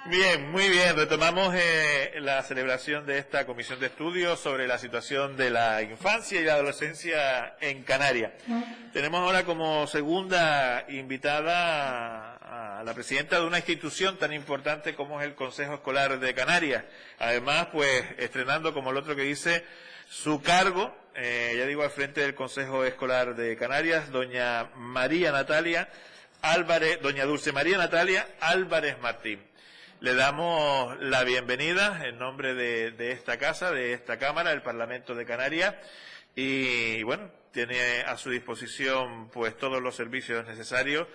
Bien, muy bien. Retomamos la celebración de esta comisión de estudios sobre la situación de la infancia y la adolescencia en Canarias. Tenemos ahora como segunda invitada a la presidenta de una institución tan importante como es el Consejo Escolar de Canarias. Además, pues, estrenando, como el otro que dice, su cargo, ya digo, al frente del Consejo Escolar de Canarias, doña Dulce María Natalia Álvarez Martín. Le damos la bienvenida en nombre de esta casa, de esta Cámara, del Parlamento de Canarias, y bueno, tiene a su disposición pues todos los servicios necesarios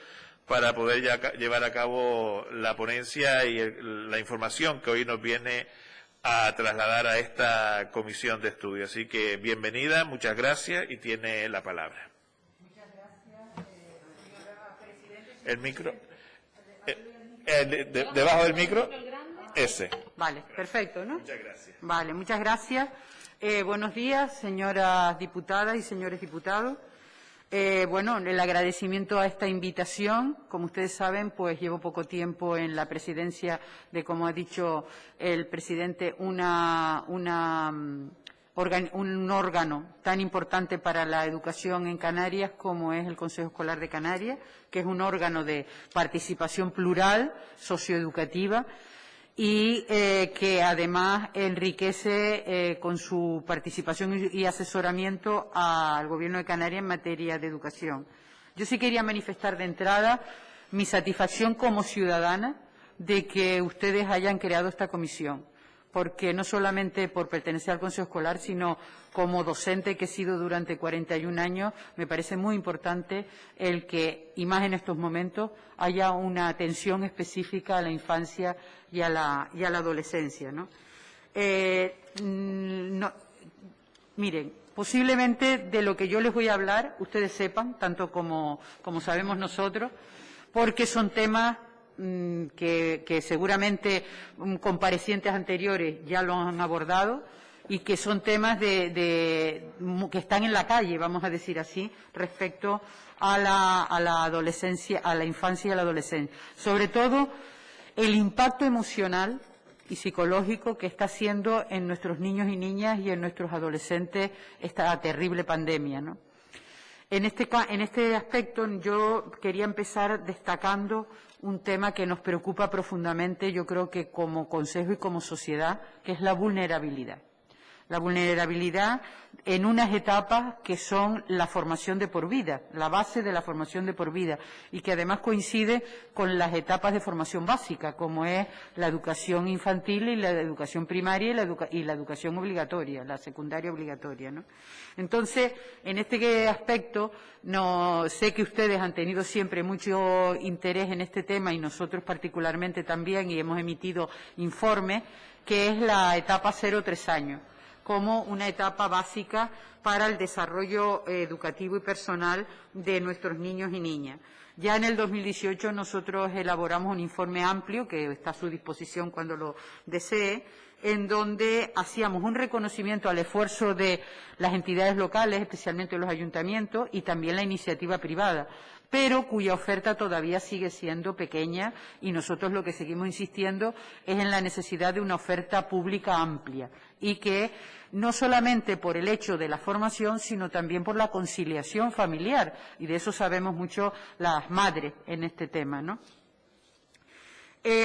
para poder llevar a cabo la ponencia y la información que hoy nos viene a trasladar a esta comisión de estudio. Así que bienvenida, muchas gracias y tiene la palabra. Muchas gracias, señora Presidenta. El micro. Debajo del micro, ese. Vale, perfecto, ¿no? Muchas gracias. Vale, muchas gracias. Buenos días, señoras diputadas y señores diputados. Bueno, el agradecimiento a esta invitación. Como ustedes saben, pues llevo poco tiempo en la presidencia de, como ha dicho el presidente, un órgano tan importante para la educación en Canarias como es el Consejo Escolar de Canarias, que es un órgano de participación plural, socioeducativa, y que además enriquece con su participación y asesoramiento al Gobierno de Canarias en materia de educación. Yo sí quería manifestar de entrada mi satisfacción como ciudadana de que ustedes hayan creado esta comisión, porque no solamente por pertenecer al Consejo Escolar, sino como docente que he sido durante 41 años, me parece muy importante el que, y más en estos momentos, haya una atención específica a la infancia y a la adolescencia, ¿no? Miren, posiblemente de lo que yo les voy a hablar, ustedes sepan, tanto como sabemos nosotros, porque son temas que seguramente comparecientes anteriores ya lo han abordado y que son temas que están en la calle, vamos a decir así, respecto a la adolescencia, a la infancia y a la adolescencia. Sobre todo, el impacto emocional y psicológico que está haciendo en nuestros niños y niñas y en nuestros adolescentes esta terrible pandemia, ¿no? En este aspecto yo quería empezar destacando un tema que nos preocupa profundamente, yo creo que como Consejo y como sociedad, que es la vulnerabilidad. La vulnerabilidad en unas etapas que son la formación de por vida, la base de la formación de por vida, y que además coincide con las etapas de formación básica, como es la educación infantil y la educación primaria y la educación obligatoria, la secundaria obligatoria, ¿no? Entonces, en este aspecto, sé que ustedes han tenido siempre mucho interés en este tema y nosotros particularmente también, y hemos emitido informes, que es la etapa 0-3 años, como una etapa básica para el desarrollo educativo y personal de nuestros niños y niñas. Ya en el 2018 nosotros elaboramos un informe amplio, que está a su disposición cuando lo desee, en donde hacíamos un reconocimiento al esfuerzo de las entidades locales, especialmente los ayuntamientos, y también la iniciativa privada, pero cuya oferta todavía sigue siendo pequeña, y nosotros lo que seguimos insistiendo es en la necesidad de una oferta pública amplia, y que no solamente por el hecho de la formación, sino también por la conciliación familiar, y de eso sabemos mucho las madres en este tema, ¿no?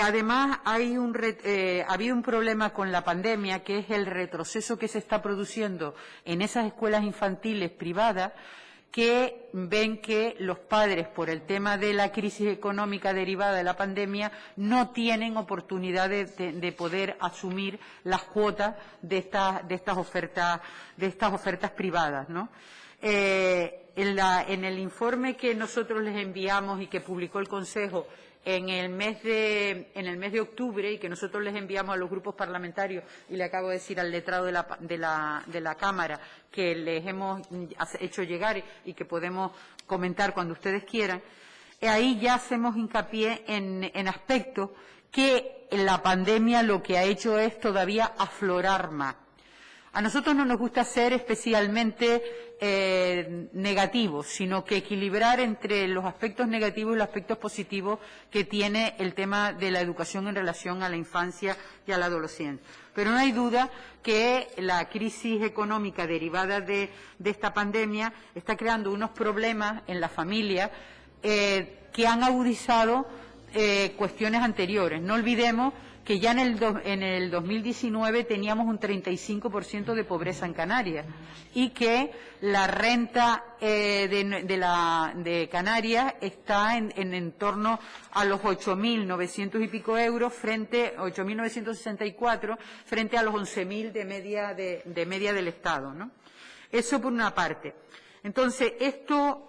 Además, ha habido un problema con la pandemia, que es el retroceso que se está produciendo en esas escuelas infantiles privadas, que ven que los padres, por el tema de la crisis económica derivada de la pandemia, no tienen oportunidad de poder asumir las cuotas de estas ofertas privadas, ¿no? En el informe que nosotros les enviamos y que publicó el Consejo en el mes de octubre, y que nosotros les enviamos a los grupos parlamentarios, y le acabo de decir al letrado de la Cámara que les hemos hecho llegar y que podemos comentar cuando ustedes quieran, ahí ya hacemos hincapié en aspectos que la pandemia lo que ha hecho es todavía aflorar más. A nosotros no nos gusta ser especialmente negativos, sino que equilibrar entre los aspectos negativos y los aspectos positivos que tiene el tema de la educación en relación a la infancia y a la adolescencia. Pero no hay duda que la crisis económica derivada de esta pandemia está creando unos problemas en la familia que han agudizado cuestiones anteriores. No olvidemos que ya en el 2019 teníamos un 35% de pobreza en Canarias y que la renta de Canarias está en torno a los 8.900 y pico euros frente 8.964 frente a los 11.000 de media del Estado, ¿no? Eso por una parte. Entonces, esto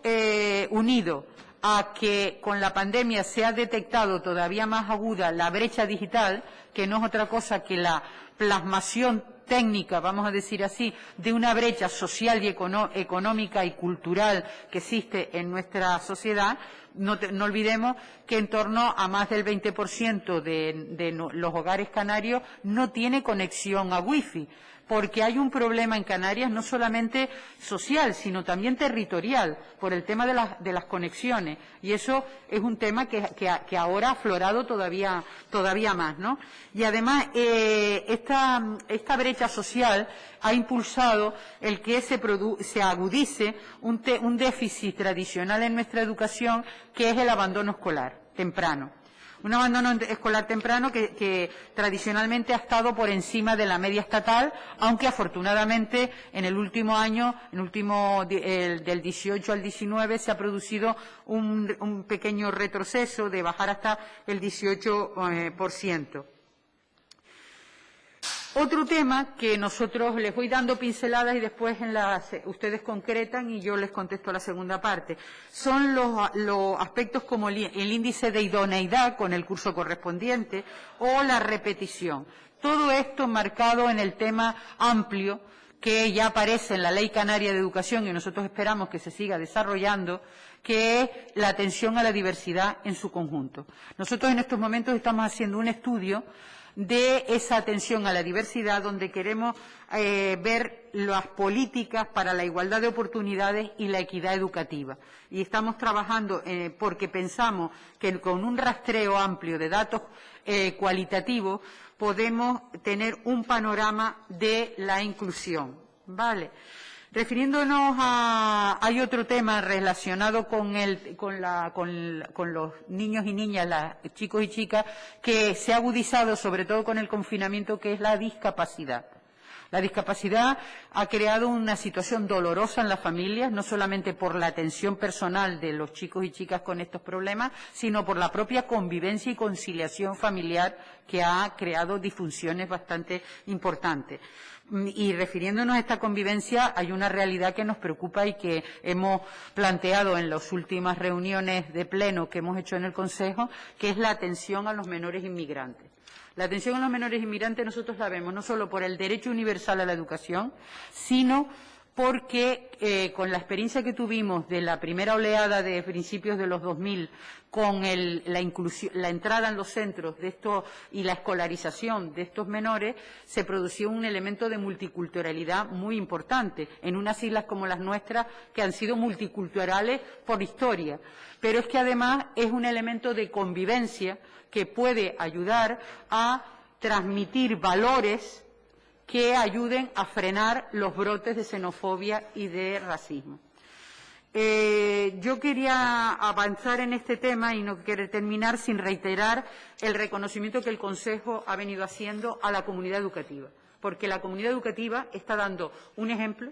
unido a que con la pandemia se ha detectado todavía más aguda la brecha digital, que no es otra cosa que la plasmación técnica, vamos a decir así, de una brecha social y económica y cultural que existe en nuestra sociedad. No olvidemos que en torno a más del 20% de los hogares canarios no tiene conexión a wifi, porque hay un problema en Canarias no solamente social, sino también territorial, por el tema de las conexiones. Y eso es un tema que ahora ha aflorado todavía más, ¿no? Y además, esta brecha social ha impulsado el que se agudice un déficit tradicional en nuestra educación, que es el abandono escolar temprano. Un abandono escolar temprano que tradicionalmente ha estado por encima de la media estatal, aunque afortunadamente en el último año, del 18 al 19, se ha producido un pequeño retroceso de bajar hasta el 18%. Otro tema que nosotros les voy dando pinceladas y después ustedes concretan y yo les contesto la segunda parte. Son los aspectos como el índice de idoneidad con el curso correspondiente o la repetición. Todo esto marcado en el tema amplio que ya aparece en la Ley Canaria de Educación y nosotros esperamos que se siga desarrollando, que es la atención a la diversidad en su conjunto. Nosotros en estos momentos estamos haciendo un estudio de esa atención a la diversidad, donde queremos ver las políticas para la igualdad de oportunidades y la equidad educativa. Y estamos trabajando porque pensamos que con un rastreo amplio de datos cualitativos podemos tener un panorama de la inclusión. ¿Vale? Refiriéndonos hay otro tema relacionado con los niños y niñas, chicos y chicas, que se ha agudizado sobre todo con el confinamiento, que es la discapacidad. La discapacidad ha creado una situación dolorosa en las familias, no solamente por la atención personal de los chicos y chicas con estos problemas, sino por la propia convivencia y conciliación familiar, que ha creado disfunciones bastante importantes. Y refiriéndonos a esta convivencia, hay una realidad que nos preocupa y que hemos planteado en las últimas reuniones de pleno que hemos hecho en el Consejo, que es la atención a los menores inmigrantes. La atención a los menores inmigrantes nosotros la vemos no solo por el derecho universal a la educación, sino porque con la experiencia que tuvimos de la primera oleada de principios de los 2000, con la entrada en los centros de esto y la escolarización de estos menores, se produció un elemento de multiculturalidad muy importante en unas islas como las nuestras, que han sido multiculturales por historia. Pero es que además es un elemento de convivencia que puede ayudar a transmitir valores que ayuden a frenar los brotes de xenofobia y de racismo. Yo quería avanzar en este tema y no quiero terminar sin reiterar el reconocimiento que el Consejo ha venido haciendo a la comunidad educativa, porque la comunidad educativa está dando un ejemplo,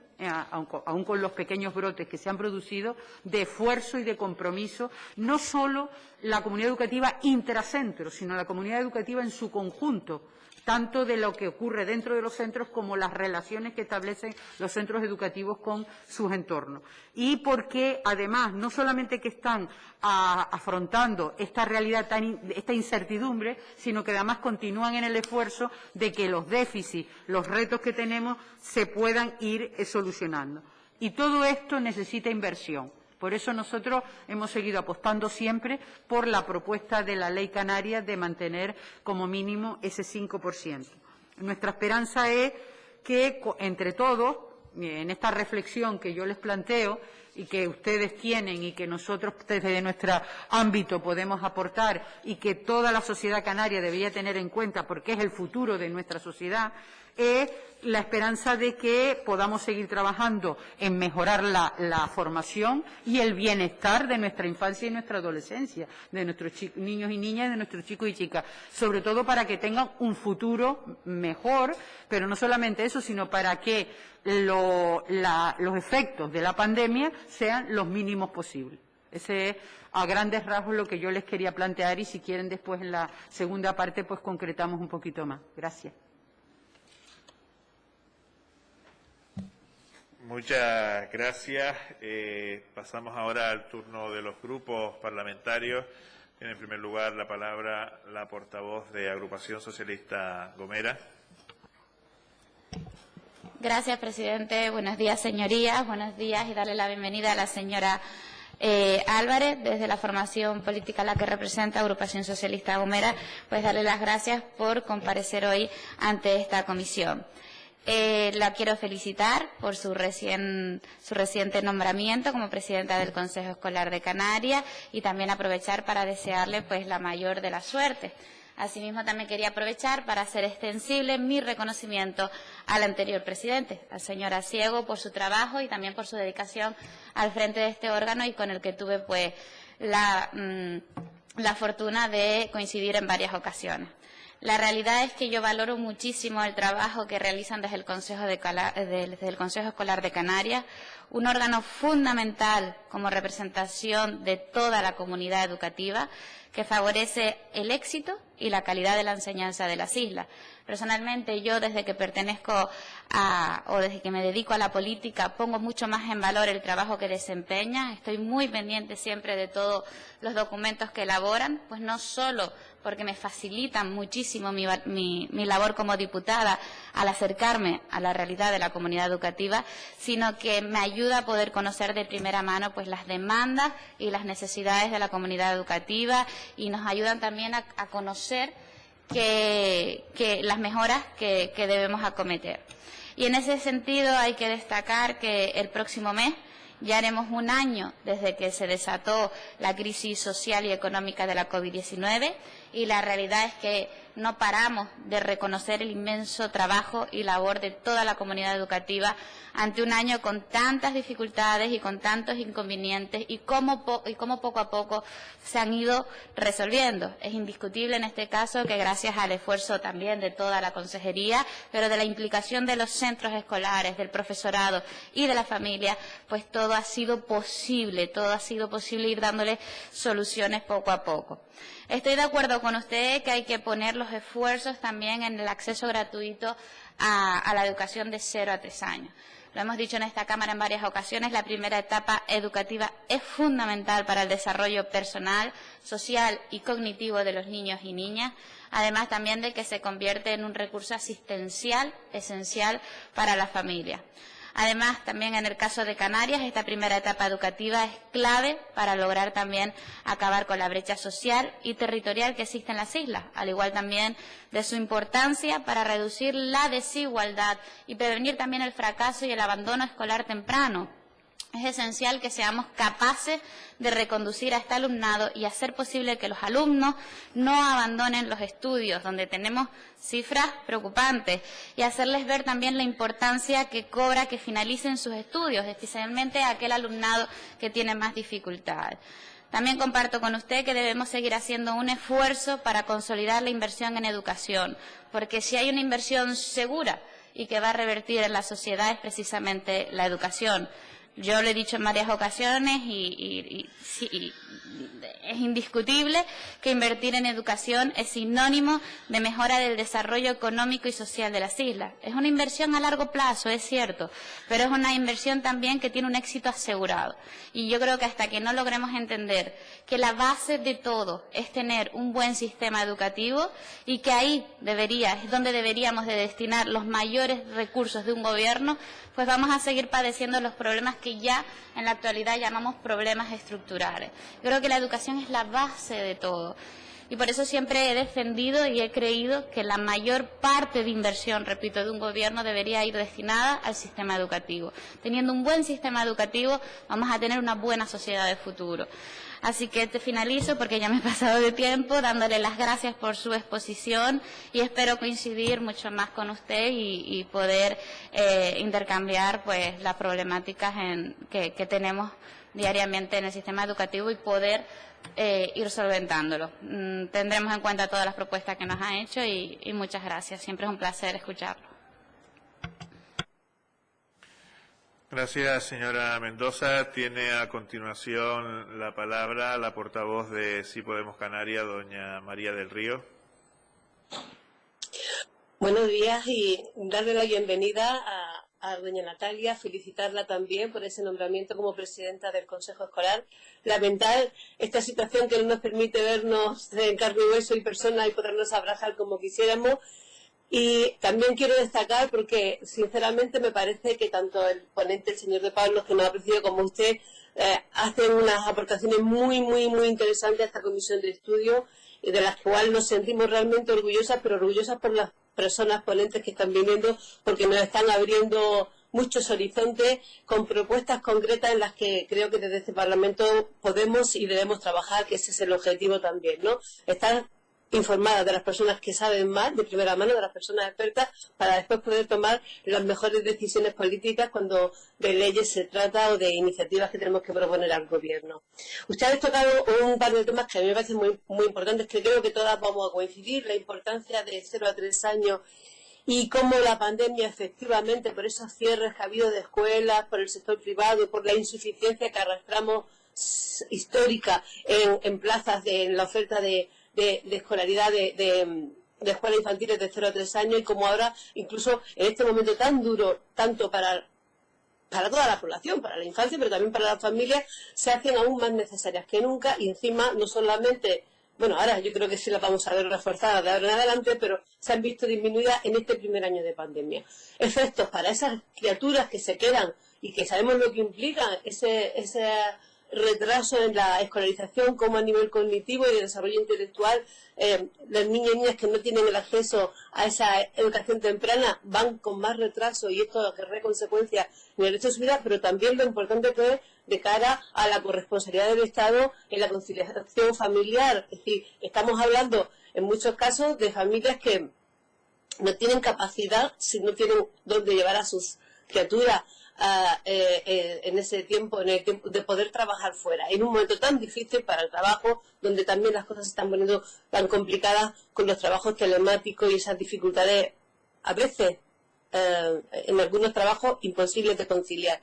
aun con los pequeños brotes que se han producido, de esfuerzo y de compromiso, no solo la comunidad educativa intracentro, sino la comunidad educativa en su conjunto, tanto de lo que ocurre dentro de los centros como las relaciones que establecen los centros educativos con sus entornos. Y porque, además, no solamente que están afrontando esta realidad, esta incertidumbre, sino que además continúan en el esfuerzo de que los déficits, los retos que tenemos, se puedan ir solucionando. Y todo esto necesita inversión. Por eso nosotros hemos seguido apostando siempre por la propuesta de la Ley Canaria de mantener como mínimo ese 5%. Nuestra esperanza es que entre todos, en esta reflexión que yo les planteo y que ustedes tienen y que nosotros desde nuestro ámbito podemos aportar y que toda la sociedad canaria debería tener en cuenta porque es el futuro de nuestra sociedad, es la esperanza de que podamos seguir trabajando en mejorar la formación y el bienestar de nuestra infancia y nuestra adolescencia, de nuestros niños y niñas y de nuestros chicos y chicas, sobre todo para que tengan un futuro mejor, pero no solamente eso, sino para que los efectos de la pandemia sean los mínimos posibles. Ese es a grandes rasgos lo que yo les quería plantear y si quieren después en la segunda parte pues concretamos un poquito más. Gracias. Muchas gracias. Pasamos ahora al turno de los grupos parlamentarios. Tiene en primer lugar la palabra la portavoz de Agrupación Socialista Gomera. Gracias, presidente. Buenos días, señorías. Buenos días y darle la bienvenida a la señora Álvarez, desde la formación política a la que representa Agrupación Socialista Gomera, pues darle las gracias por comparecer hoy ante esta comisión. La quiero felicitar por su reciente nombramiento como presidenta del Consejo Escolar de Canarias y también aprovechar para desearle pues la mayor de las suertes. Asimismo, también quería aprovechar para hacer extensible mi reconocimiento al anterior presidente, al señor Asiego, por su trabajo y también por su dedicación al frente de este órgano y con el que tuve pues la fortuna de coincidir en varias ocasiones. La realidad es que yo valoro muchísimo el trabajo que realizan desde el Consejo Escolar de Canarias, un órgano fundamental como representación de toda la comunidad educativa que favorece el éxito y la calidad de la enseñanza de las islas. Personalmente, yo desde que pertenezco o desde que me dedico a la política, pongo mucho más en valor el trabajo que desempeña. Estoy muy pendiente siempre de todos los documentos que elaboran, pues no solo porque me facilitan muchísimo mi labor como diputada al acercarme a la realidad de la comunidad educativa, sino que me ayuda a poder conocer de primera mano pues las demandas y las necesidades de la comunidad educativa y nos ayudan también a conocer que las mejoras que debemos acometer. Y en ese sentido hay que destacar que el próximo mes ya haremos un año desde que se desató la crisis social y económica de la COVID-19 y la realidad es que no paramos de reconocer el inmenso trabajo y labor de toda la comunidad educativa ante un año con tantas dificultades y con tantos inconvenientes y cómo poco a poco se han ido resolviendo. Es indiscutible en este caso que gracias al esfuerzo también de toda la consejería, pero de la implicación de los centros escolares, del profesorado y de la familia, pues todo ha sido posible ir dándole soluciones poco a poco. Estoy de acuerdo con usted que hay que poner los esfuerzos también en el acceso gratuito a la educación de 0 a 3 años. Lo hemos dicho en esta Cámara en varias ocasiones, la primera etapa educativa es fundamental para el desarrollo personal, social y cognitivo de los niños y niñas, además también de que se convierte en un recurso asistencial esencial para la familia. Además, también en el caso de Canarias, esta primera etapa educativa es clave para lograr también acabar con la brecha social y territorial que existe en las islas, al igual también de su importancia para reducir la desigualdad y prevenir también el fracaso y el abandono escolar temprano. Es esencial que seamos capaces de reconducir a este alumnado y hacer posible que los alumnos no abandonen los estudios, donde tenemos cifras preocupantes, y hacerles ver también la importancia que cobra que finalicen sus estudios, especialmente a aquel alumnado que tiene más dificultades. También comparto con usted que debemos seguir haciendo un esfuerzo para consolidar la inversión en educación, porque si hay una inversión segura y que va a revertir en la sociedad es precisamente la educación. Yo lo he dicho en varias ocasiones y es indiscutible que invertir en educación es sinónimo de mejora del desarrollo económico y social de las islas. Es una inversión a largo plazo, es cierto, pero es una inversión también que tiene un éxito asegurado. Y yo creo que hasta que no logremos entender que la base de todo es tener un buen sistema educativo y que ahí es donde deberíamos de destinar los mayores recursos de un gobierno, pues vamos a seguir padeciendo los problemas que ya en la actualidad llamamos problemas estructurales. Yo creo que la educación es la base de todo. Y por eso siempre he defendido y he creído que la mayor parte de inversión, repito, de un gobierno debería ir destinada al sistema educativo. Teniendo un buen sistema educativo vamos a tener una buena sociedad de futuro. Así que te finalizo porque ya me he pasado de tiempo, dándole las gracias por su exposición y espero coincidir mucho más con usted y poder intercambiar pues las problemáticas que tenemos diariamente en el sistema educativo y poder ir solventándolo. Tendremos en cuenta todas las propuestas que nos ha hecho y muchas gracias. Siempre es un placer escucharlo. Gracias, señora Mendoza. Tiene a continuación la palabra la portavoz de Sí Podemos Canarias, doña María del Río. Buenos días y darle la bienvenida a doña Natalia, felicitarla también por ese nombramiento como presidenta del Consejo Escolar. Lamentar esta situación que no nos permite vernos en carne y hueso y persona y podernos abrazar como quisiéramos. Y también quiero destacar, porque sinceramente me parece que tanto el ponente, el señor de Pablo, que nos ha precedido, como usted, hacen unas aportaciones muy interesantes a esta comisión de estudio, y de las cuales nos sentimos realmente orgullosas, pero orgullosas por las personas ponentes que están viniendo, porque nos están abriendo muchos horizontes con propuestas concretas en las que creo que desde este Parlamento podemos y debemos trabajar, que ese es el objetivo también, ¿no? Estar informadas de las personas que saben más, de primera mano, de las personas expertas, para después poder tomar las mejores decisiones políticas cuando de leyes se trata o de iniciativas que tenemos que proponer al Gobierno. Ustedes han tocado un par de temas que a mí me parecen muy importantes, que creo que todas vamos a coincidir: la importancia de 0 a 3 años y cómo la pandemia efectivamente, por esos cierres que ha habido de escuelas, por el sector privado, por la insuficiencia que arrastramos histórica en plazas en la oferta de escolaridad de escuelas infantiles de 0 a 3 años, y como ahora, incluso en este momento tan duro, tanto para toda la población, para la infancia, pero también para las familias, se hacen aún más necesarias que nunca. Y encima, no solamente, bueno, ahora yo creo que sí las vamos a ver reforzadas de ahora en adelante, pero se han visto disminuidas en este primer año de pandemia. Efectos para esas criaturas que se quedan y que sabemos lo que implica ese retraso en la escolarización, como a nivel cognitivo y de desarrollo intelectual, las niñas y niñas que no tienen el acceso a esa educación temprana van con más retraso, y esto acarrea consecuencias en el resto de su vida, pero también lo importante que es de cara a la corresponsabilidad del Estado en la conciliación familiar. Es decir, estamos hablando en muchos casos de familias que no tienen capacidad, si no tienen dónde llevar a sus criaturas en ese tiempo, en el tiempo de poder trabajar fuera, en un momento tan difícil para el trabajo, donde también las cosas se están poniendo tan complicadas con los trabajos telemáticos y esas dificultades, a veces en algunos trabajos imposibles de conciliar.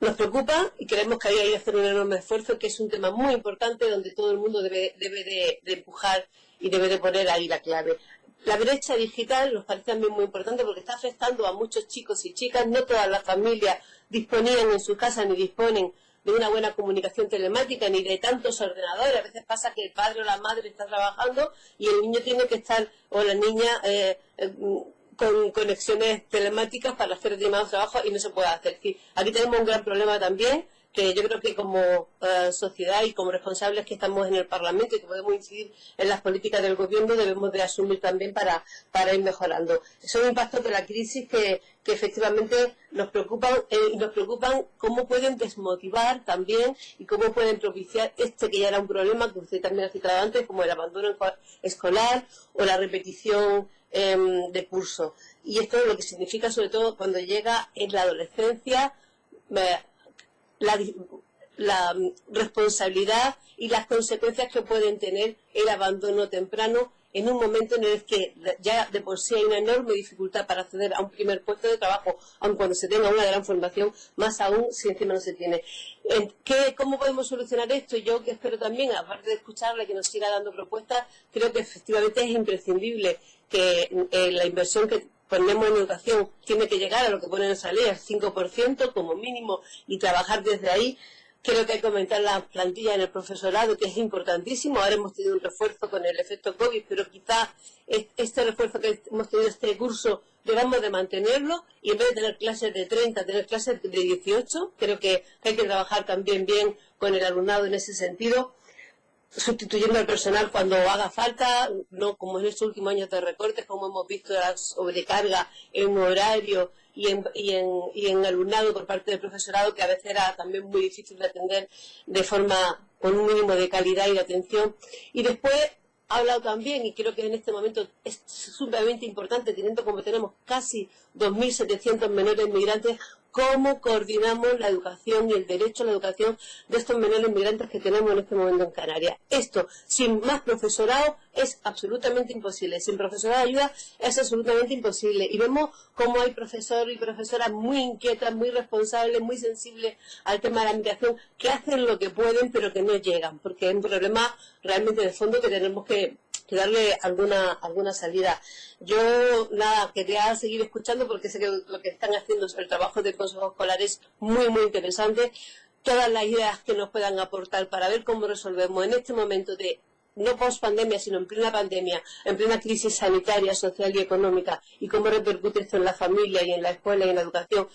Nos preocupa y creemos que hay que hacer un enorme esfuerzo, que es un tema muy importante donde todo el mundo debe de empujar y debe de poner ahí la clave. La brecha digital nos parece también muy importante, porque está afectando a muchos chicos y chicas. No todas las familias disponían en sus casas ni disponen de una buena comunicación telemática ni de tantos ordenadores. A veces pasa que el padre o la madre está trabajando y el niño tiene que estar, o la niña, con conexiones telemáticas para hacer determinados trabajos, y no se puede hacer. Aquí tenemos un gran problema también, que yo creo que como sociedad y como responsables que estamos en el Parlamento y que podemos incidir en las políticas del Gobierno, debemos de asumir también para ir mejorando. Son impactos de la crisis que efectivamente nos preocupan, y nos preocupan cómo pueden desmotivar también y cómo pueden propiciar que ya era un problema que usted también ha citado antes, como el abandono escolar o la repetición de curso. Y esto es lo que significa, sobre todo cuando llega en la adolescencia, la responsabilidad y las consecuencias que pueden tener el abandono temprano en un momento en el que ya de por sí hay una enorme dificultad para acceder a un primer puesto de trabajo, aun cuando se tenga una gran formación, más aún si encima no se tiene. ¿Cómo podemos solucionar esto? Yo que espero también, aparte de escucharle, que nos siga dando propuestas, creo que efectivamente es imprescindible que la inversión que ponemos en educación tiene que llegar a lo que pone en esa ley, al 5% como mínimo, y trabajar desde ahí. Creo que hay que aumentar la plantilla en el profesorado, que es importantísimo. Ahora hemos tenido un refuerzo con el efecto COVID, pero quizás este refuerzo que hemos tenido este curso debamos de mantenerlo, y en vez de tener clases de 30, tener clases de 18. Creo que hay que trabajar también bien con el alumnado en ese sentido. sustituyendo al personal cuando haga falta, no como en estos últimos años de recortes, como hemos visto la sobrecarga en horario y en alumnado por parte del profesorado, que a veces era también muy difícil de atender de forma con un mínimo de calidad y de atención. Y después ha hablado también, y creo que en este momento es sumamente importante, teniendo como tenemos casi 2.700 menores migrantes, cómo coordinamos la educación y el derecho a la educación de estos menores migrantes que tenemos en este momento en Canarias. Esto, sin más profesorado, es absolutamente imposible. Sin profesorado de ayuda es absolutamente imposible. Y vemos cómo hay profesores y profesoras muy inquietas, muy responsables, muy sensibles al tema de la migración, que hacen lo que pueden, pero que no llegan, porque es un problema realmente de fondo que tenemos que darle alguna salida. Yo, nada, quería seguir escuchando porque sé que lo que están haciendo sobre el trabajo del Consejo Escolar es muy, muy interesante. Todas las ideas que nos puedan aportar para ver cómo resolvemos en este momento de, no post-pandemia, sino en plena pandemia, en plena crisis sanitaria, social y económica, y cómo repercute esto en la familia y en la escuela y en la educación,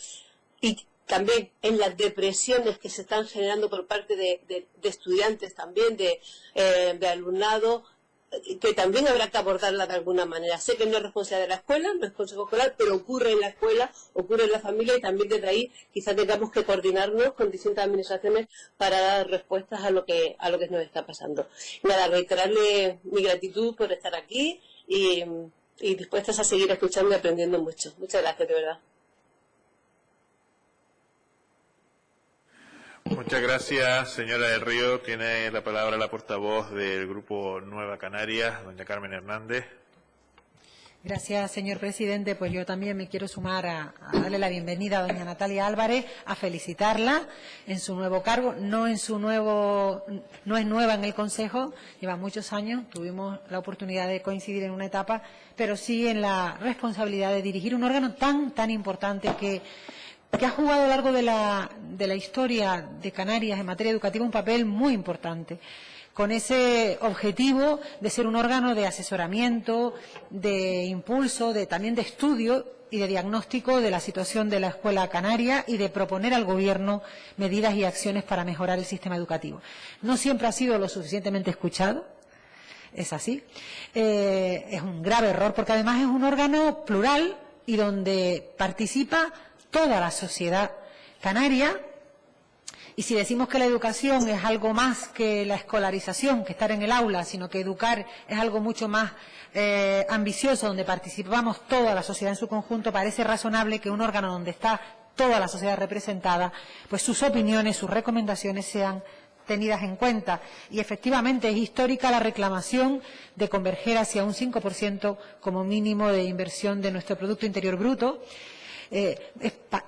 y también en las depresiones que se están generando por parte de estudiantes también, de alumnado, que también habrá que abordarla de alguna manera. Sé que no es responsabilidad de la escuela, no es consejo escolar, pero ocurre en la escuela, ocurre en la familia, y también desde ahí quizás tengamos que coordinarnos con distintas administraciones para dar respuestas a lo que nos está pasando. Nada, reiterarle mi gratitud por estar aquí y dispuestas a seguir escuchando y aprendiendo mucho. Muchas gracias, de verdad. Muchas gracias, señora del Río. Tiene la palabra la portavoz del Grupo Nueva Canarias, doña Carmen Hernández. Gracias, señor presidente. Pues yo también me quiero sumar a darle la bienvenida a doña Natalia Álvarez, a felicitarla en su nuevo cargo. No es nueva en el Consejo, lleva muchos años, tuvimos la oportunidad de coincidir en una etapa, pero sí en la responsabilidad de dirigir un órgano tan importante que ha jugado a lo largo de la historia de Canarias en materia educativa un papel muy importante, con ese objetivo de ser un órgano de asesoramiento, de impulso, también de estudio y de diagnóstico de la situación de la escuela canaria y de proponer al Gobierno medidas y acciones para mejorar el sistema educativo. No siempre ha sido lo suficientemente escuchado, es así. Es un grave error porque además es un órgano plural y donde participa toda la sociedad canaria, y si decimos que la educación es algo más que la escolarización, que estar en el aula, sino que educar es algo mucho más ambicioso, donde participamos toda la sociedad en su conjunto, parece razonable que un órgano donde está toda la sociedad representada, pues sus opiniones, sus recomendaciones sean tenidas en cuenta. Y efectivamente es histórica la reclamación de converger hacia un 5% como mínimo de inversión de nuestro Producto Interior Bruto.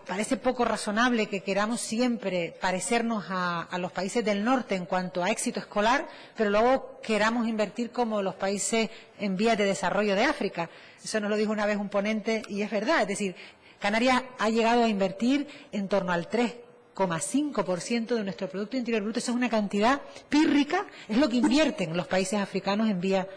Parece poco razonable que queramos siempre parecernos a los países del norte en cuanto a éxito escolar, pero luego queramos invertir como los países en vías de desarrollo de África. Eso nos lo dijo una vez un ponente y es verdad. Es decir, Canarias ha llegado a invertir en torno al 3,5% de nuestro Producto Interior Bruto. Eso es una cantidad pírrica, es lo que invierten los países africanos en vías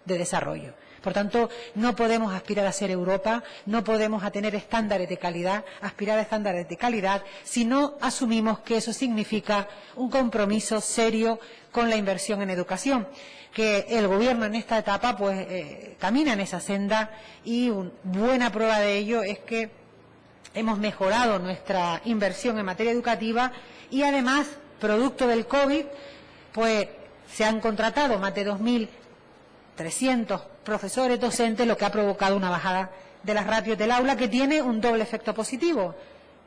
de desarrollo. Por tanto, no podemos aspirar a ser Europa, no podemos a tener estándares de calidad, aspirar a estándares de calidad, si no asumimos que eso significa un compromiso serio con la inversión en educación. Que el Gobierno en esta etapa pues camina en esa senda, y una buena prueba de ello es que hemos mejorado nuestra inversión en materia educativa y además, producto del COVID, pues se han contratado más de 2.300 profesores, docentes, lo que ha provocado una bajada de las ratios del aula que tiene un doble efecto positivo: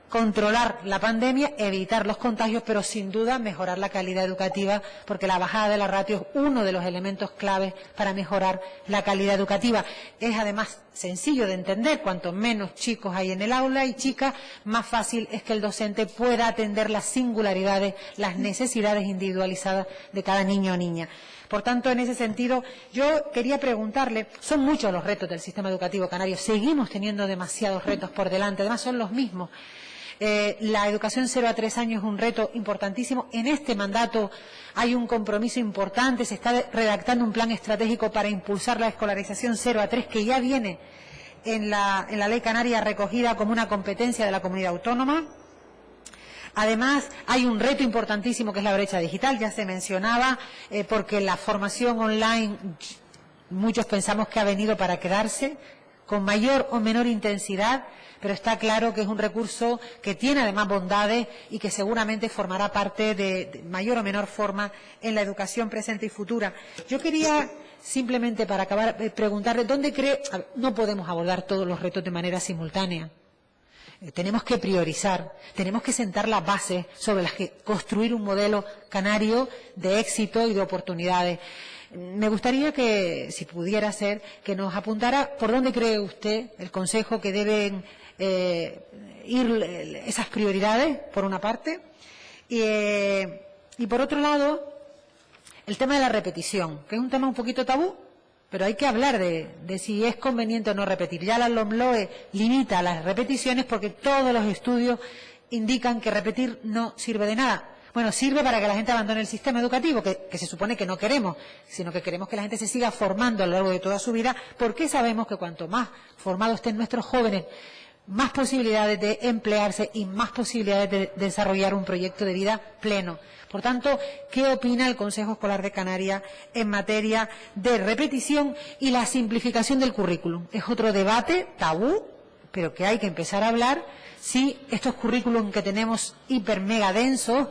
controlar la pandemia, evitar los contagios, pero sin duda mejorar la calidad educativa, porque la bajada de la ratio es uno de los elementos claves para mejorar la calidad educativa. Es además sencillo de entender: cuanto menos chicos hay en el aula y chicas, más fácil es que el docente pueda atender las singularidades, las necesidades individualizadas de cada niño o niña. Por tanto, en ese sentido, yo quería preguntarle, son muchos los retos del sistema educativo canario, seguimos teniendo demasiados retos por delante, además son los mismos. La educación 0 a 3 años es un reto importantísimo. En este mandato hay un compromiso importante, se está redactando un plan estratégico para impulsar la escolarización 0 a 3, que ya viene en la Ley Canaria recogida como una competencia de la comunidad autónoma. Además, hay un reto importantísimo que es la brecha digital, ya se mencionaba, porque la formación online, muchos pensamos que ha venido para quedarse, con mayor o menor intensidad, pero está claro que es un recurso que tiene además bondades y que seguramente formará parte de mayor o menor forma en la educación presente y futura. Yo quería simplemente, para acabar, preguntarle, ¿dónde cree? No podemos abordar todos los retos de manera simultánea. Tenemos que priorizar, tenemos que sentar las bases sobre las que construir un modelo canario de éxito y de oportunidades. Me gustaría que, si pudiera ser, que nos apuntara por dónde cree usted, el Consejo, que deben ir esas prioridades, por una parte, y por otro lado, el tema de la repetición, que es un tema un poquito tabú, pero hay que hablar de si es conveniente o no repetir. Ya la LOMLOE limita las repeticiones porque todos los estudios indican que repetir no sirve de nada. Bueno, sirve para que la gente abandone el sistema educativo, que se supone que no queremos, sino que queremos que la gente se siga formando a lo largo de toda su vida, porque sabemos que cuanto más formados estén nuestros jóvenes, más posibilidades de emplearse y más posibilidades de desarrollar un proyecto de vida pleno. Por tanto, ¿qué opina el Consejo Escolar de Canarias en materia de repetición y la simplificación del currículum? Es otro debate tabú, pero que hay que empezar a hablar si estos currículum que tenemos hiper mega densos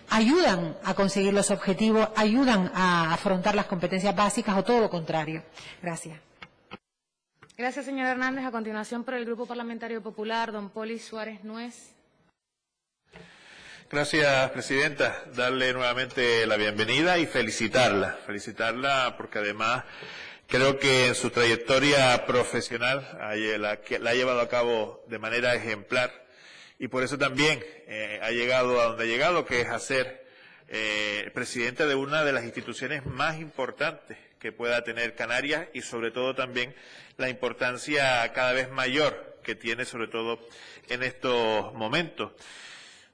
ayudan a conseguir los objetivos, ayudan a afrontar las competencias básicas o todo lo contrario. Gracias. Gracias, señor Hernández. A continuación, por el Grupo Parlamentario Popular, don Poli Suárez Nuez. Gracias, presidenta. Darle nuevamente la bienvenida y felicitarla porque además creo que en su trayectoria profesional la ha llevado a cabo de manera ejemplar y por eso también ha llegado a donde ha llegado, que es a ser presidenta de una de las instituciones más importantes que pueda tener Canarias y sobre todo también la importancia cada vez mayor que tiene sobre todo en estos momentos.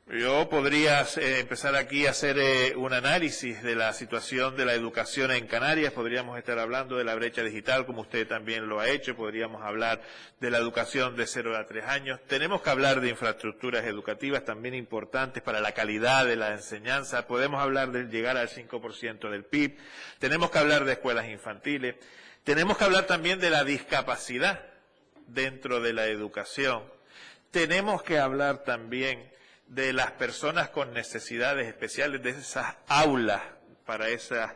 Yo podría empezar aquí a hacer un análisis de la situación de la educación en Canarias, podríamos estar hablando de la brecha digital, como usted también lo ha hecho, podríamos hablar de la educación de 0 a 3 años, tenemos que hablar de infraestructuras educativas también importantes para la calidad de la enseñanza, podemos hablar de llegar al 5% del PIB, tenemos que hablar de escuelas infantiles, tenemos que hablar también de la discapacidad dentro de la educación, tenemos que hablar también de las personas con necesidades especiales, de esas aulas para esas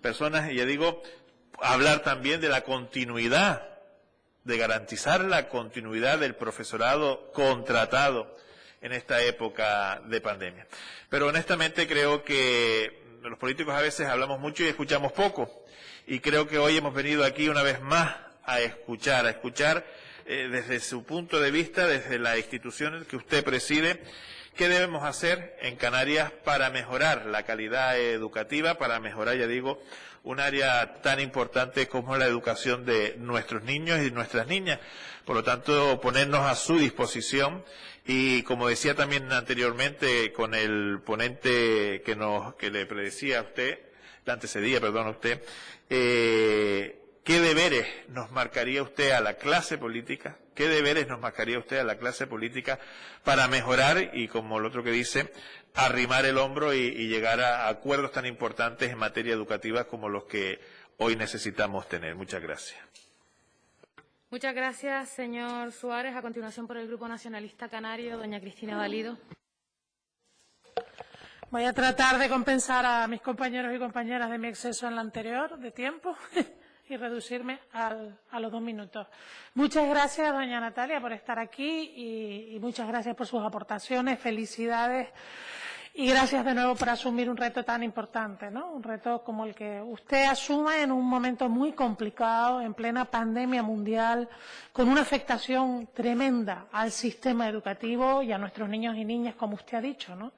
personas, y ya digo, hablar también de la continuidad, de garantizar la continuidad del profesorado contratado en esta época de pandemia. Pero honestamente creo que los políticos a veces hablamos mucho y escuchamos poco, y creo que hoy hemos venido aquí una vez más a escuchar desde su punto de vista, desde la institución que usted preside, ¿qué debemos hacer en Canarias para mejorar la calidad educativa, para mejorar, ya digo, un área tan importante como la educación de nuestros niños y nuestras niñas? Por lo tanto, ponernos a su disposición y, como decía también anteriormente con el ponente que le predecía a usted, le antecedía, perdón, a usted, ¿qué deberes nos marcaría usted a la clase política? ¿Qué deberes nos marcaría usted a la clase política para mejorar y, como el otro que dice, arrimar el hombro y llegar a acuerdos tan importantes en materia educativa como los que hoy necesitamos tener? Muchas gracias. Muchas gracias, señor Suárez. A continuación, por el Grupo Nacionalista Canario, doña Cristina Valido. Voy a tratar de compensar a mis compañeros y compañeras de mi exceso en la anterior de tiempo y reducirme a los 2 minutos. Muchas gracias, doña Natalia, por estar aquí y muchas gracias por sus aportaciones, felicidades y gracias de nuevo por asumir un reto tan importante, ¿no? Un reto como el que usted asume en un momento muy complicado, en plena pandemia mundial, con una afectación tremenda al sistema educativo y a nuestros niños y niñas, como usted ha dicho, ¿no?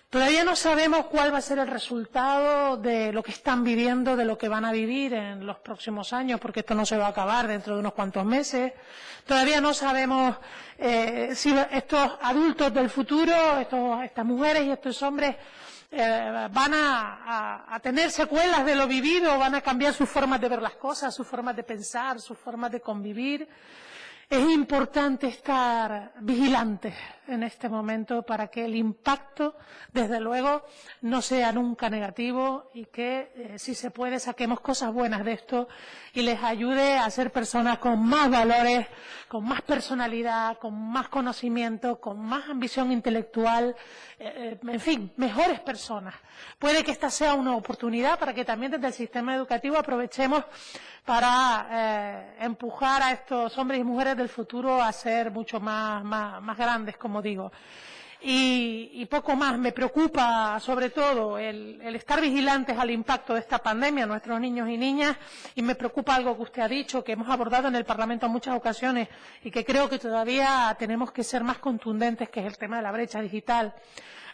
Todavía no sabemos cuál va a ser el resultado de lo que están viviendo, de lo que van a vivir en los próximos años, porque esto no se va a acabar dentro de unos cuantos meses. Todavía no sabemos si estos adultos del futuro, estas mujeres y estos hombres van a tener secuelas de lo vivido, van a cambiar sus formas de ver las cosas, sus formas de pensar, sus formas de convivir. Es importante estar vigilantes en este momento para que el impacto, desde luego, no sea nunca negativo y que, si se puede, saquemos cosas buenas de esto y les ayude a ser personas con más valores, con más personalidad, con más conocimiento, con más ambición intelectual, en fin, mejores personas. Puede que esta sea una oportunidad para que también desde el sistema educativo aprovechemos para empujar a estos hombres y mujeres del futuro a ser mucho más grandes, como digo. Y poco más. Me preocupa, sobre todo, el estar vigilantes al impacto de esta pandemia a nuestros niños y niñas, y me preocupa algo que usted ha dicho, que hemos abordado en el Parlamento en muchas ocasiones y que creo que todavía tenemos que ser más contundentes, que es el tema de la brecha digital.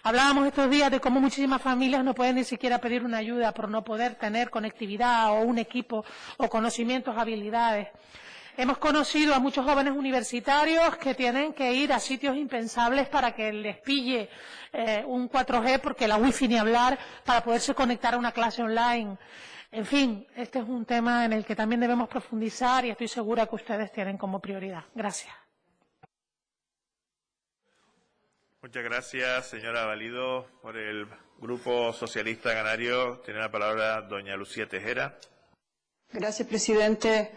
Hablábamos estos días de cómo muchísimas familias no pueden ni siquiera pedir una ayuda por no poder tener conectividad o un equipo o conocimientos, habilidades. Hemos conocido a muchos jóvenes universitarios que tienen que ir a sitios impensables para que les pille un 4G, porque la wifi ni hablar, para poderse conectar a una clase online. En fin, este es un tema en el que también debemos profundizar y estoy segura que ustedes tienen como prioridad. Gracias. Muchas gracias, señora Valido. Por el Grupo Socialista Canario tiene la palabra doña Lucía Tejera. Gracias, presidente.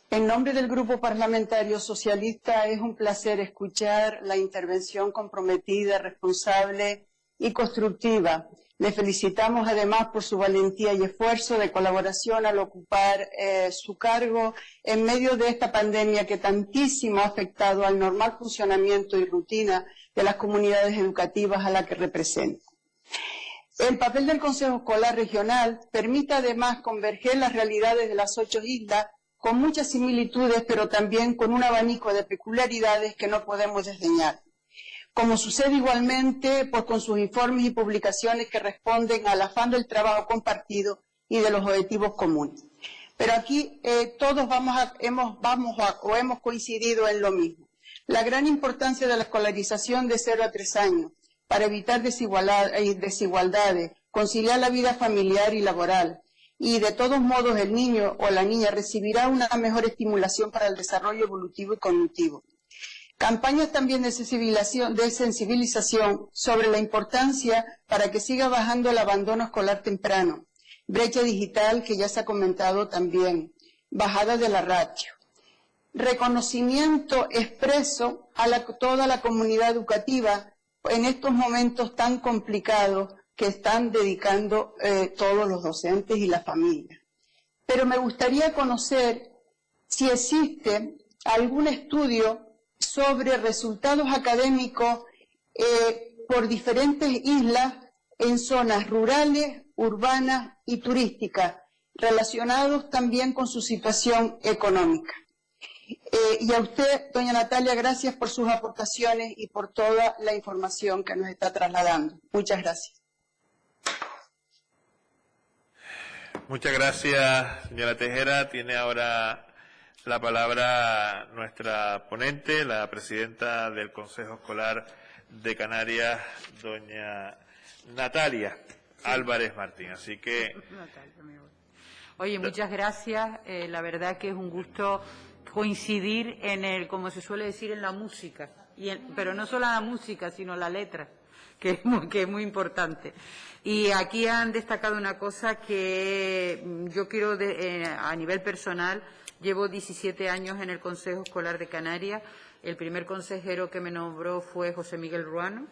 En nombre del Grupo Parlamentario Socialista es un placer escuchar la intervención comprometida, responsable y constructiva. Le felicitamos además por su valentía y esfuerzo de colaboración al ocupar su cargo en medio de esta pandemia que tantísimo ha afectado al normal funcionamiento y rutina de las comunidades educativas a las que representa. El papel del Consejo Escolar Regional permite además converger las realidades de las 8 islas con muchas similitudes, pero también con un abanico de peculiaridades que no podemos desdeñar. Como sucede igualmente con sus informes y publicaciones que responden al afán del trabajo compartido y de los objetivos comunes. Pero aquí todos hemos coincidido en lo mismo. La gran importancia de la escolarización de 0 a 3 años para evitar desigualdades, conciliar la vida familiar y laboral. Y de todos modos el niño o la niña recibirá una mejor estimulación para el desarrollo evolutivo y cognitivo. Campañas también de sensibilización sobre la importancia para que siga bajando el abandono escolar temprano. Brecha digital, que ya se ha comentado también. Bajada de la ratio. Reconocimiento expreso a toda la comunidad educativa en estos momentos tan complicados que están dedicando todos los docentes y la familia. Pero me gustaría conocer si existe algún estudio sobre resultados académicos por diferentes islas en zonas rurales, urbanas y turísticas, relacionados también con su situación económica. Y a usted, doña Natalia, gracias por sus aportaciones y por toda la información que nos está trasladando. Muchas gracias. Muchas gracias, señora Tejera. Tiene ahora la palabra nuestra ponente, la presidenta del Consejo Escolar de Canarias, doña Natalia Álvarez Martín. Así que... Oye, muchas gracias. La verdad que es un gusto coincidir en como se suele decir, en la música. Pero no solo la música, sino la letra, que es muy importante. Y aquí han destacado una cosa que yo quiero, a nivel personal, llevo 17 años en el Consejo Escolar de Canarias. El primer consejero que me nombró fue José Miguel Ruano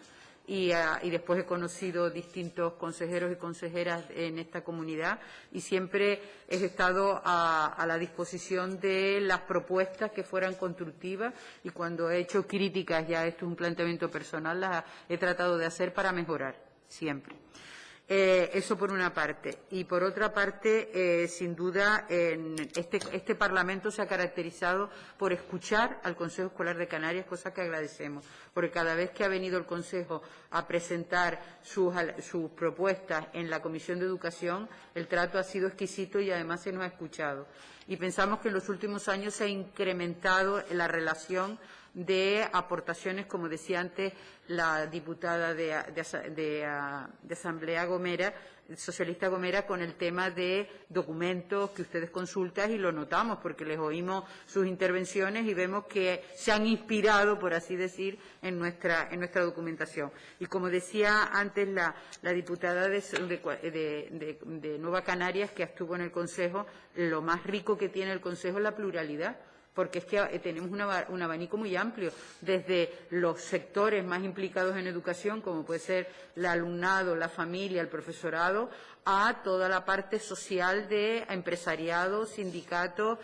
y después he conocido distintos consejeros y consejeras en esta comunidad y siempre he estado a la disposición de las propuestas que fueran constructivas y cuando he hecho críticas, ya esto es un planteamiento personal, las he tratado de hacer para mejorar, siempre. Eso por una parte. Y por otra parte, sin duda, este Parlamento se ha caracterizado por escuchar al Consejo Escolar de Canarias, cosa que agradecemos, porque cada vez que ha venido el Consejo a presentar sus propuestas en la Comisión de Educación, el trato ha sido exquisito y además se nos ha escuchado. Y pensamos que en los últimos años se ha incrementado la relación de aportaciones, como decía antes la diputada de Asamblea Gomera, Socialista Gomera con el tema de documentos que ustedes consultan, y lo notamos porque les oímos sus intervenciones y vemos que se han inspirado, por así decir, en nuestra documentación. Y como decía antes la diputada de Nueva Canarias, que estuvo en el Consejo, lo más rico que tiene el Consejo es la pluralidad, porque es que tenemos un abanico muy amplio, desde los sectores más implicados en educación, como puede ser el alumnado, la familia, el profesorado, a toda la parte social de empresariado, sindicatos,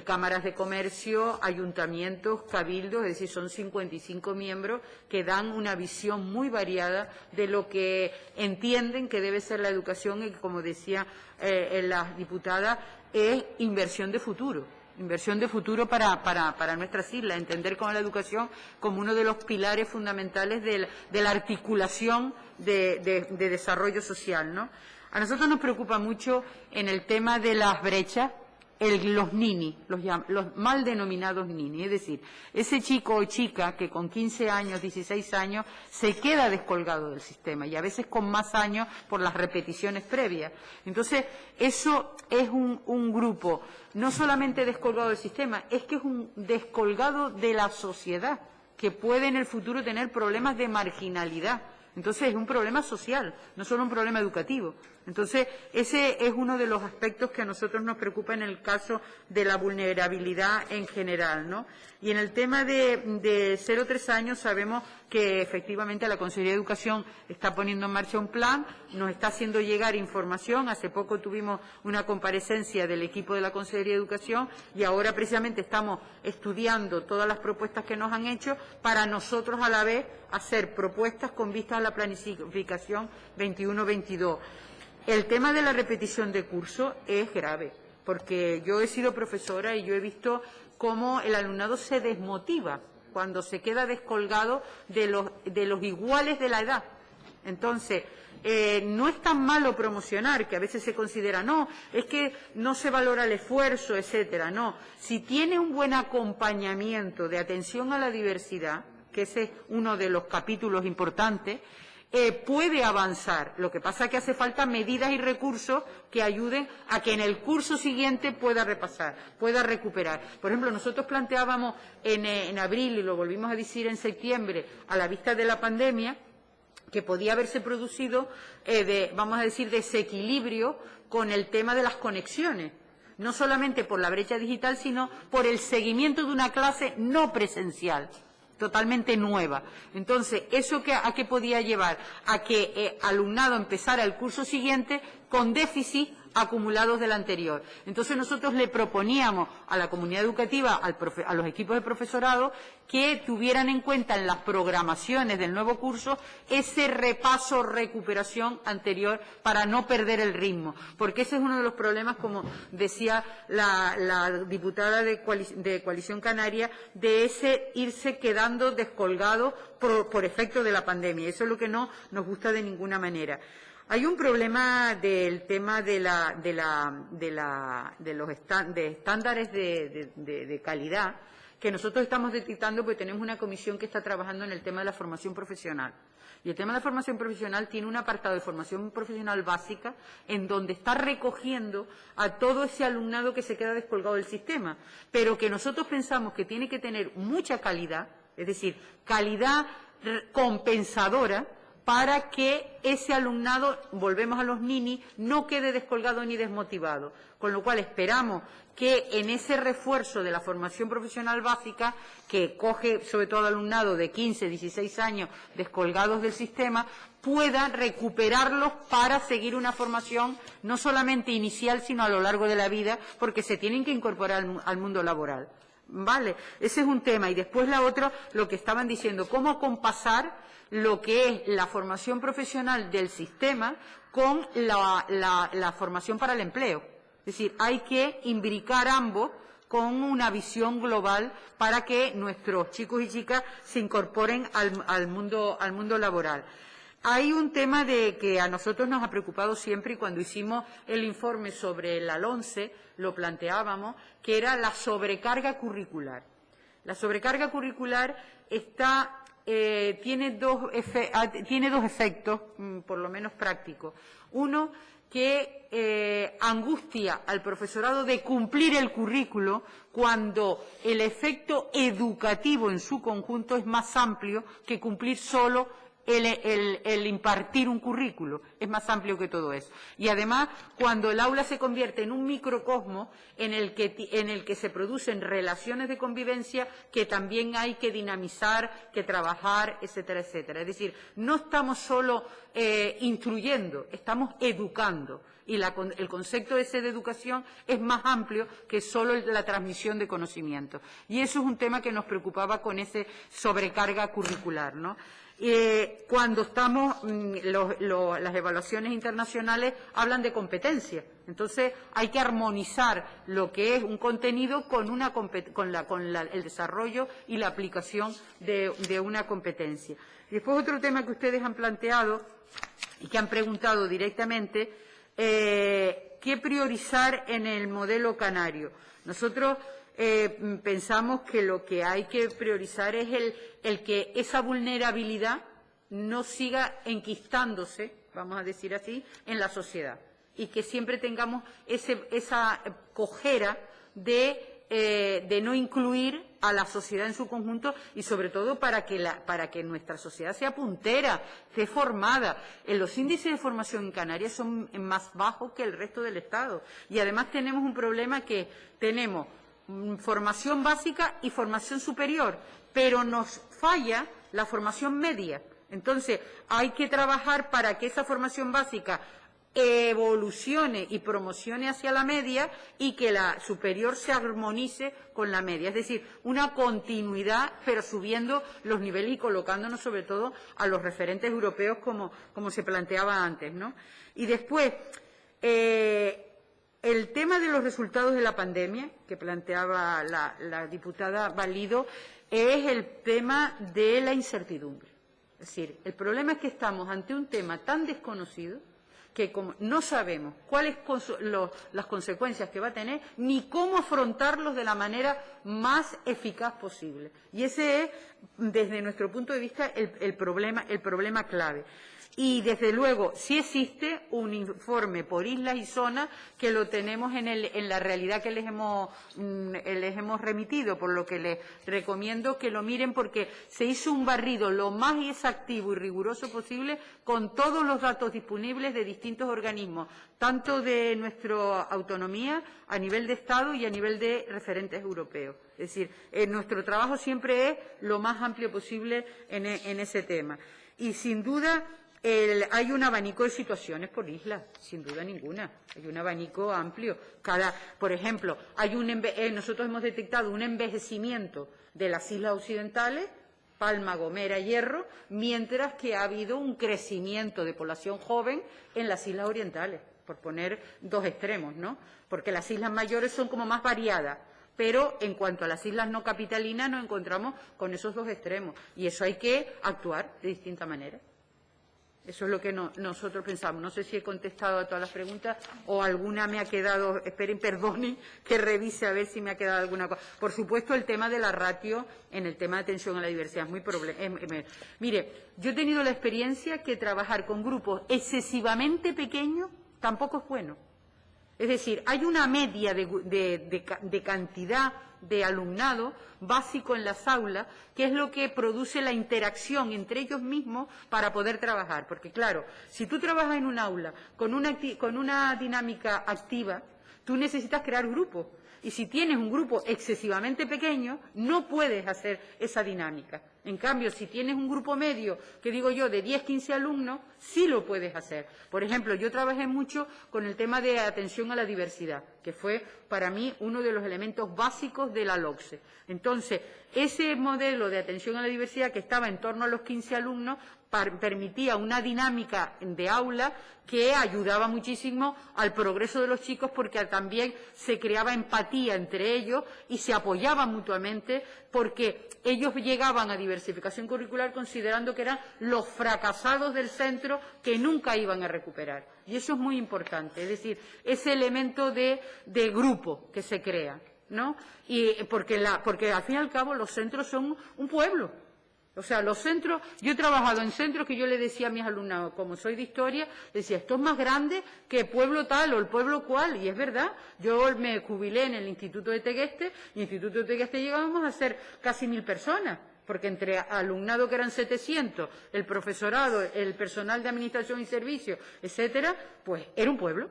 cámaras de comercio, ayuntamientos, cabildos, es decir, son 55 miembros que dan una visión muy variada de lo que entienden que debe ser la educación y que, como decía la diputada, es inversión de futuro. Inversión de futuro para nuestras islas, entender con la educación como uno de los pilares fundamentales de la articulación de desarrollo social, ¿no? A nosotros nos preocupa mucho en el tema de las brechas los nini, los mal denominados nini, es decir, ese chico o chica que con 15 años, 16 años, se queda descolgado del sistema y a veces con más años por las repeticiones previas. Entonces, eso es un grupo no solamente descolgado del sistema, es que es un descolgado de la sociedad, que puede en el futuro tener problemas de marginalidad. Entonces, es un problema social, no solo un problema educativo. Entonces, ese es uno de los aspectos que a nosotros nos preocupa en el caso de la vulnerabilidad en general, ¿no? Y en el tema de 0-3 años sabemos que efectivamente la Consejería de Educación está poniendo en marcha un plan, nos está haciendo llegar información. Hace poco tuvimos una comparecencia del equipo de la Consejería de Educación y ahora precisamente estamos estudiando todas las propuestas que nos han hecho para nosotros a la vez hacer propuestas con vistas a la planificación 21-22. El tema de la repetición de curso es grave, porque yo he sido profesora y yo he visto cómo el alumnado se desmotiva cuando se queda descolgado de los iguales de la edad. Entonces, no es tan malo promocionar, que a veces se considera, no, es que no se valora el esfuerzo, etcétera. No, si tiene un buen acompañamiento de atención a la diversidad, que ese es uno de los capítulos importantes, puede avanzar. Lo que pasa es que hace falta medidas y recursos que ayuden a que en el curso siguiente pueda repasar, pueda recuperar. Por ejemplo, nosotros planteábamos en abril, y lo volvimos a decir en septiembre, a la vista de la pandemia, que podía haberse producido, vamos a decir, desequilibrio con el tema de las conexiones. No solamente por la brecha digital, sino por el seguimiento de una clase no presencial, totalmente nueva. Entonces, ¿eso a qué podía llevar? A que alumnado empezara el curso siguiente con déficit acumulados del anterior. Entonces, nosotros le proponíamos a la comunidad educativa, a los equipos de profesorado, que tuvieran en cuenta en las programaciones del nuevo curso ese repaso, recuperación anterior para no perder el ritmo. Porque ese es uno de los problemas, como decía la diputada de Coalición Canaria, de ese irse quedando descolgado por efecto de la pandemia. Eso es lo que no nos gusta de ninguna manera. Hay un problema del tema de los estándares de calidad que nosotros estamos detectando, porque tenemos una comisión que está trabajando en el tema de la formación profesional. Y el tema de la formación profesional tiene un apartado de formación profesional básica en donde está recogiendo a todo ese alumnado que se queda descolgado del sistema, pero que nosotros pensamos que tiene que tener mucha calidad, es decir, calidad compensadora, para que ese alumnado, volvemos a los nini, no quede descolgado ni desmotivado. Con lo cual esperamos que en ese refuerzo de la formación profesional básica, que coge sobre todo alumnado de 15, 16 años descolgados del sistema, pueda recuperarlos para seguir una formación no solamente inicial, sino a lo largo de la vida, porque se tienen que incorporar al mundo laboral. ¿Vale? Ese es un tema. Y después la otra, lo que estaban diciendo, cómo acompasar lo que es la formación profesional del sistema con la formación para el empleo. Es decir, hay que imbricar ambos con una visión global para que nuestros chicos y chicas se incorporen al mundo laboral. Hay un tema que a nosotros nos ha preocupado siempre, y cuando hicimos el informe sobre la LONCE lo planteábamos, que era la sobrecarga curricular. La sobrecarga curricular tiene dos efectos, por lo menos prácticos. Uno, que angustia al profesorado de cumplir el currículo cuando el efecto educativo en su conjunto es más amplio que cumplir solo el impartir un currículo, es más amplio que todo eso. Y además, cuando el aula se convierte en un microcosmos en el que se producen relaciones de convivencia que también hay que dinamizar, que trabajar, etcétera, etcétera. Es decir, no estamos solo instruyendo, estamos educando. Y el concepto ese de educación es más amplio que solo la transmisión de conocimiento. Y eso es un tema que nos preocupaba con ese sobrecarga curricular, ¿no? Cuando estamos, las evaluaciones internacionales hablan de competencia. Entonces, hay que armonizar lo que es un contenido con el desarrollo y la aplicación de una competencia. Y después otro tema que ustedes han planteado y que han preguntado directamente, ¿qué priorizar en el modelo canario? Nosotros pensamos que lo que hay que priorizar es el que esa vulnerabilidad no siga enquistándose, vamos a decir así, en la sociedad y que siempre tengamos esa cojera de no incluir a la sociedad en su conjunto y sobre todo para que nuestra sociedad sea puntera, esté formada. Los índices de formación en Canarias son más bajos que el resto del Estado y además tenemos un problema que tenemos formación básica y formación superior, pero nos falla la formación media. Entonces, hay que trabajar para que esa formación básica evolucione y promocione hacia la media y que la superior se armonice con la media. Es decir, una continuidad, pero subiendo los niveles y colocándonos sobre todo a los referentes europeos como se planteaba antes, ¿no? Y después, el tema de los resultados de la pandemia, que planteaba la diputada Valido, es el tema de la incertidumbre. Es decir, el problema es que estamos ante un tema tan desconocido que como no sabemos cuáles las consecuencias que va a tener ni cómo afrontarlos de la manera más eficaz posible. Y ese es, desde nuestro punto de vista, el problema clave. Y, desde luego, sí existe un informe por islas y zonas que lo tenemos en la realidad que les hemos remitido, por lo que les recomiendo que lo miren porque se hizo un barrido lo más exactivo y riguroso posible con todos los datos disponibles de distintos organismos, tanto de nuestra autonomía a nivel de Estado y a nivel de referentes europeos. Es decir, nuestro trabajo siempre es lo más amplio posible en ese tema. Y, sin duda, hay un abanico de situaciones por isla, sin duda ninguna. Hay un abanico amplio. Por ejemplo, nosotros hemos detectado un envejecimiento de las islas occidentales, Palma, Gomera, Hierro, mientras que ha habido un crecimiento de población joven en las islas orientales, por poner dos extremos, ¿no? Porque las islas mayores son como más variadas. Pero en cuanto a las islas no capitalinas nos encontramos con esos dos extremos. Y eso hay que actuar de distinta manera. Eso es lo que nosotros pensamos. No sé si he contestado a todas las preguntas o alguna me ha quedado. Esperen, perdonen, que revise a ver si me ha quedado alguna cosa. Por supuesto, el tema de la ratio en el tema de atención a la diversidad es muy Mire, yo he tenido la experiencia que trabajar con grupos excesivamente pequeños tampoco es bueno. Es decir, hay una media de cantidad de alumnado básico en las aulas, que es lo que produce la interacción entre ellos mismos para poder trabajar. Porque, claro, si tú trabajas en un aula con una dinámica activa, tú necesitas crear grupos. Y si tienes un grupo excesivamente pequeño, no puedes hacer esa dinámica. En cambio, si tienes un grupo medio, que digo yo, de 10, 15 alumnos, sí lo puedes hacer. Por ejemplo, yo trabajé mucho con el tema de atención a la diversidad, que fue para mí uno de los elementos básicos de la LOCSE. Entonces, ese modelo de atención a la diversidad, que estaba en torno a los 15 alumnos, permitía una dinámica de aula que ayudaba muchísimo al progreso de los chicos porque también se creaba empatía entre ellos y se apoyaban mutuamente porque ellos llegaban a diversificación curricular considerando que eran los fracasados del centro que nunca iban a recuperar. Y eso es muy importante, es decir, ese elemento de grupo que se crea. ¿no? Y porque al fin y al cabo los centros son un pueblo. O sea, los centros, yo he trabajado en centros que yo le decía a mis alumnos, como soy de historia, decía, esto es más grande que pueblo tal o el pueblo cual, y es verdad. Yo me jubilé en el Instituto de Tegueste, y en el Instituto de Tegueste llegábamos a ser casi 1000 personas, porque entre alumnado que eran 700, el profesorado, el personal de administración y servicios, etcétera, pues era un pueblo.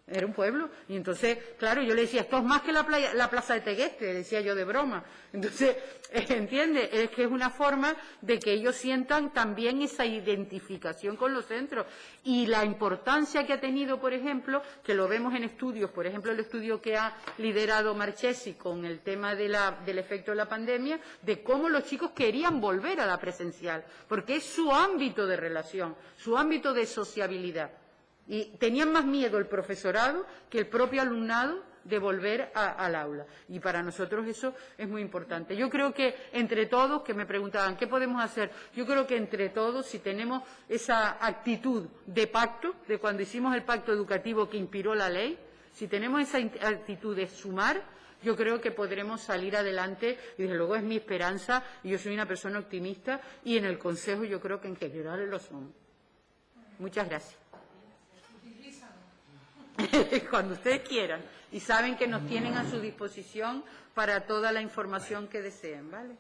Era un pueblo. Y entonces, claro, yo le decía, esto es más que la plaza de Tegueste, le decía yo de broma. Entonces, ¿entiende? Es que es una forma de que ellos sientan también esa identificación con los centros. Y la importancia que ha tenido, por ejemplo, que lo vemos en estudios, por ejemplo, el estudio que ha liderado Marchesi con el tema del efecto de la pandemia, de cómo los chicos querían volver a la presencial, porque es su ámbito de relación, su ámbito de sociabilidad. Y tenían más miedo el profesorado que el propio alumnado de volver al aula. Y para nosotros eso es muy importante. Yo creo que entre todos, que me preguntaban, ¿qué podemos hacer? Yo creo que entre todos, si tenemos esa actitud de pacto, de cuando hicimos el pacto educativo que inspiró la ley, si tenemos esa actitud de sumar, yo creo que podremos salir adelante, y desde luego es mi esperanza, y yo soy una persona optimista, y en el Consejo yo creo que en general lo somos. Muchas gracias. Cuando ustedes quieran, y saben que nos tienen a su disposición para toda la información que deseen, ¿vale?